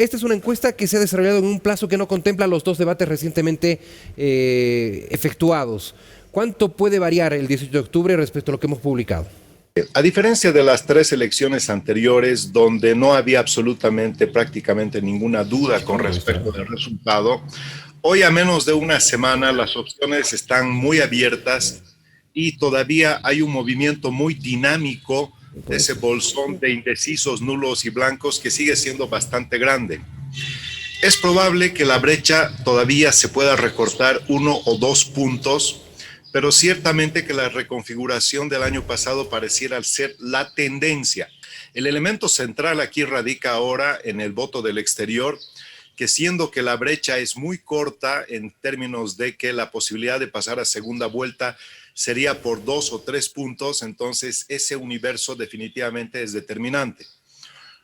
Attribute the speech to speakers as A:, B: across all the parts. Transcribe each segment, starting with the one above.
A: esta es una encuesta que se ha desarrollado en un plazo que no contempla los dos debates recientemente efectuados. ¿Cuánto puede variar el 18 de octubre respecto a lo que hemos publicado?
B: A diferencia de las tres elecciones anteriores, donde no había absolutamente prácticamente ninguna duda con respecto del resultado, hoy a menos de una semana las opciones están muy abiertas y todavía hay un movimiento muy dinámico de ese bolsón de indecisos, nulos y blancos que sigue siendo bastante grande. Es probable que la brecha todavía se pueda recortar 1 o 2 puntos, pero ciertamente que la reconfiguración del año pasado pareciera ser la tendencia. El elemento central aquí radica ahora en el voto del exterior, que siendo que la brecha es muy corta en términos de que la posibilidad de pasar a segunda vuelta sería por 2 o 3 puntos, entonces ese universo definitivamente es determinante.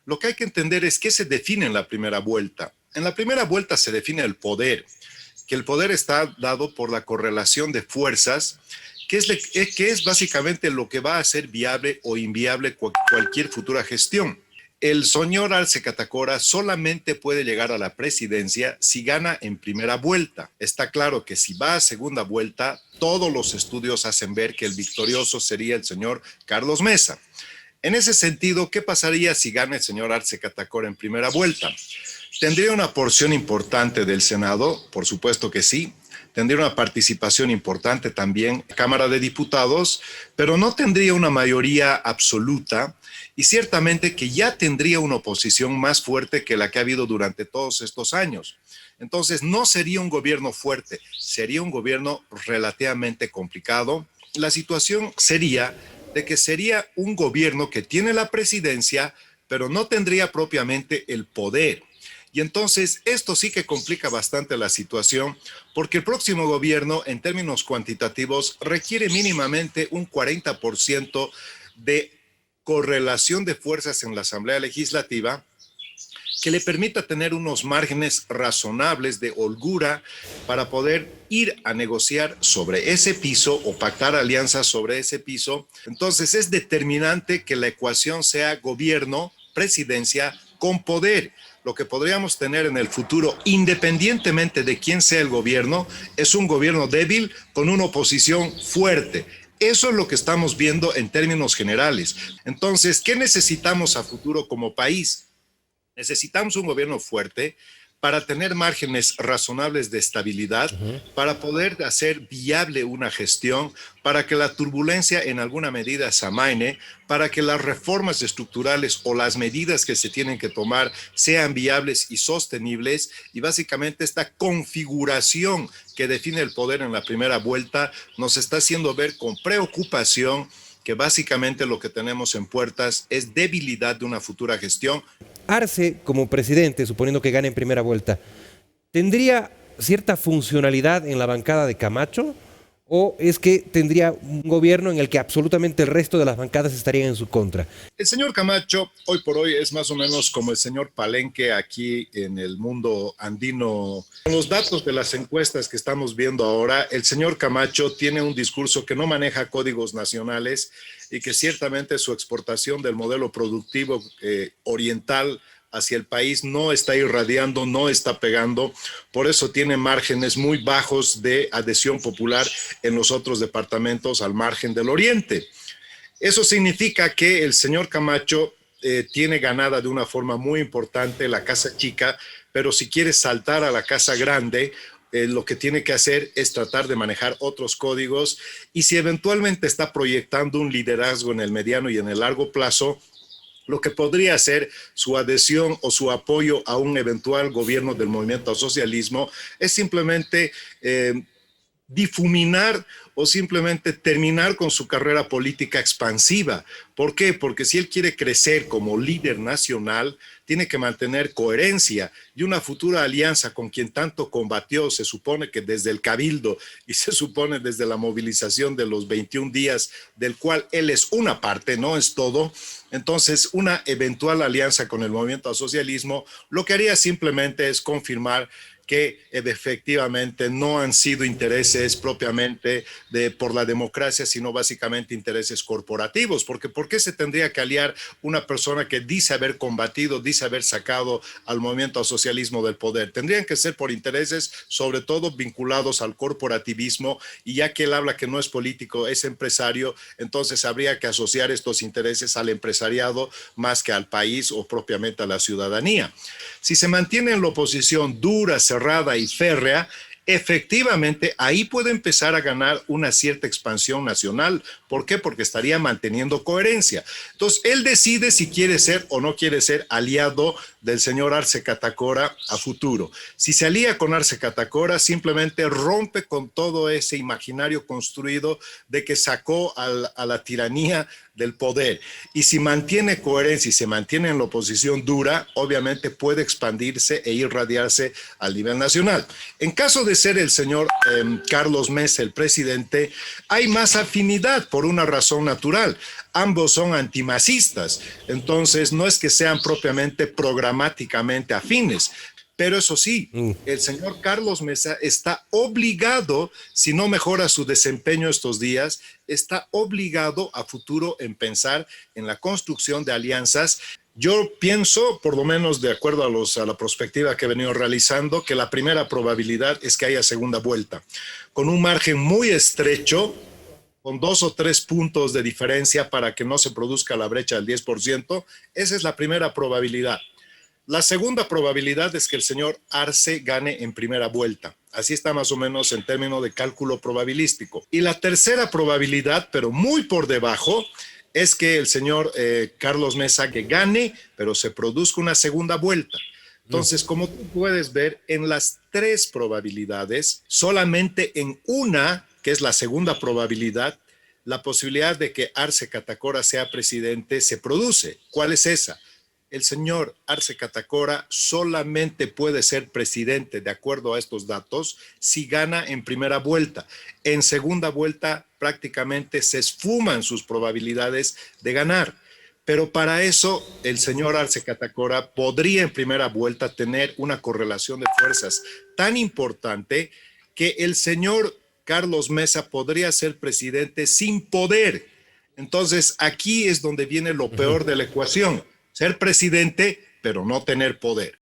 B: Lo que hay que entender es qué se define en la primera vuelta. En la primera vuelta se define el poder, que el poder está dado por la correlación de fuerzas, que es básicamente lo que va a hacer viable o inviable cualquier futura gestión. El señor Arce Catacora solamente puede llegar a la presidencia si gana en primera vuelta. Está claro que si va a segunda vuelta, todos los estudios hacen ver que el victorioso sería el señor Carlos Mesa. En ese sentido, ¿qué pasaría si gana el señor Arce Catacora en primera vuelta? ¿Tendría una porción importante del Senado? Por supuesto que sí. Tendría una participación importante también en la Cámara de Diputados, pero no tendría una mayoría absoluta y ciertamente que ya tendría una oposición más fuerte que la que ha habido durante todos estos años. Entonces, no sería un gobierno fuerte, sería un gobierno relativamente complicado. La situación sería de que sería un gobierno que tiene la presidencia, pero no tendría propiamente el poder. Y entonces esto sí que complica bastante la situación porque el próximo gobierno en términos cuantitativos requiere mínimamente un 40% de correlación de fuerzas en la Asamblea Legislativa que le permita tener unos márgenes razonables de holgura para poder ir a negociar sobre ese piso o pactar alianzas sobre ese piso. Entonces es determinante que la ecuación sea gobierno, presidencia con poder. Lo que podríamos tener en el futuro, independientemente de quién sea el gobierno, es un gobierno débil con una oposición fuerte. Eso es lo que estamos viendo en términos generales. Entonces, ¿qué necesitamos a futuro como país? Necesitamos un gobierno fuerte para tener márgenes razonables de estabilidad, para poder hacer viable una gestión, para que la turbulencia en alguna medida se amaine, para que las reformas estructurales o las medidas que se tienen que tomar sean viables y sostenibles, y básicamente esta configuración que define el poder en la primera vuelta nos está haciendo ver con preocupación que básicamente lo que tenemos en puertas es debilidad de una futura gestión.
A: Arce, como presidente, suponiendo que gane en primera vuelta, ¿tendría cierta funcionalidad en la bancada de Camacho? ¿O es que tendría un gobierno en el que absolutamente el resto de las bancadas estarían en su contra?
B: El señor Camacho, hoy por hoy, es más o menos como el señor Palenque aquí en el mundo andino. Con los datos de las encuestas que estamos viendo ahora, el señor Camacho tiene un discurso que no maneja códigos nacionales y que ciertamente su exportación del modelo productivo oriental hacia el país no está irradiando, no está pegando, por eso tiene márgenes muy bajos de adhesión popular en los otros departamentos al margen del oriente. Eso significa que el señor Camacho tiene ganada de una forma muy importante la casa chica, pero si quiere saltar a la casa grande, lo que tiene que hacer es tratar de manejar otros códigos y si eventualmente está proyectando un liderazgo en el mediano y en el largo plazo, lo que podría ser su adhesión o su apoyo a un eventual gobierno del movimiento al socialismo es simplemente difuminar o simplemente terminar con su carrera política expansiva. ¿Por qué? Porque si él quiere crecer como líder nacional, tiene que mantener coherencia y una futura alianza con quien tanto combatió, se supone que desde el Cabildo y se supone desde la movilización de los 21 días, del cual él es una parte, no es todo. Entonces, una eventual alianza con el movimiento al socialismo, lo que haría simplemente es confirmar que efectivamente no han sido intereses propiamente por la democracia, sino básicamente intereses corporativos. Porque ¿por qué se tendría que aliar una persona que dice haber combatido, dice haber sacado al movimiento al socialismo del poder? Tendrían que ser por intereses, sobre todo vinculados al corporativismo, y ya que él habla que no es político, es empresario, entonces habría que asociar estos intereses al empresariado más que al país o propiamente a la ciudadanía. Si se mantiene en la oposición dura, cerrada y férrea, efectivamente ahí puede empezar a ganar una cierta expansión nacional. ¿Por qué? Porque estaría manteniendo coherencia. Entonces, él decide si quiere ser o no quiere ser aliado del señor Arce Catacora a futuro. Si se alía con Arce Catacora, simplemente rompe con todo ese imaginario construido de que sacó a la tiranía del poder. Y si mantiene coherencia y se mantiene en la oposición dura, obviamente puede expandirse e irradiarse al nivel nacional. En caso de ser el señor Carlos Mesa el presidente, hay más afinidad por una razón natural. Ambos son antimasistas, entonces no es que sean propiamente programáticamente afines. Pero eso sí, el señor Carlos Mesa está obligado, si no mejora su desempeño estos días, está obligado a futuro en pensar en la construcción de alianzas. Yo pienso, por lo menos de acuerdo a la perspectiva que he venido realizando, que la primera probabilidad es que haya segunda vuelta, con un margen muy estrecho, con 2 o 3 puntos de diferencia para que no se produzca la brecha del 10%. Esa es la primera probabilidad. La segunda probabilidad es que el señor Arce gane en primera vuelta. Así está más o menos en términos de cálculo probabilístico. Y la tercera probabilidad, pero muy por debajo, es que el señor Carlos Mesa que gane, pero se produzca una segunda vuelta. Entonces, como tú puedes ver, en las 3 probabilidades, solamente en una, que es la segunda probabilidad, la posibilidad de que Arce Catacora sea presidente se produce. ¿Cuál es esa? El señor Arce Catacora solamente puede ser presidente, de acuerdo a estos datos, si gana en primera vuelta. En segunda vuelta prácticamente se esfuman sus probabilidades de ganar. Pero para eso el señor Arce Catacora podría en primera vuelta tener una correlación de fuerzas tan importante que el señor Carlos Mesa podría ser presidente sin poder. Entonces aquí es donde viene lo peor de la ecuación. Ser presidente, pero no tener poder.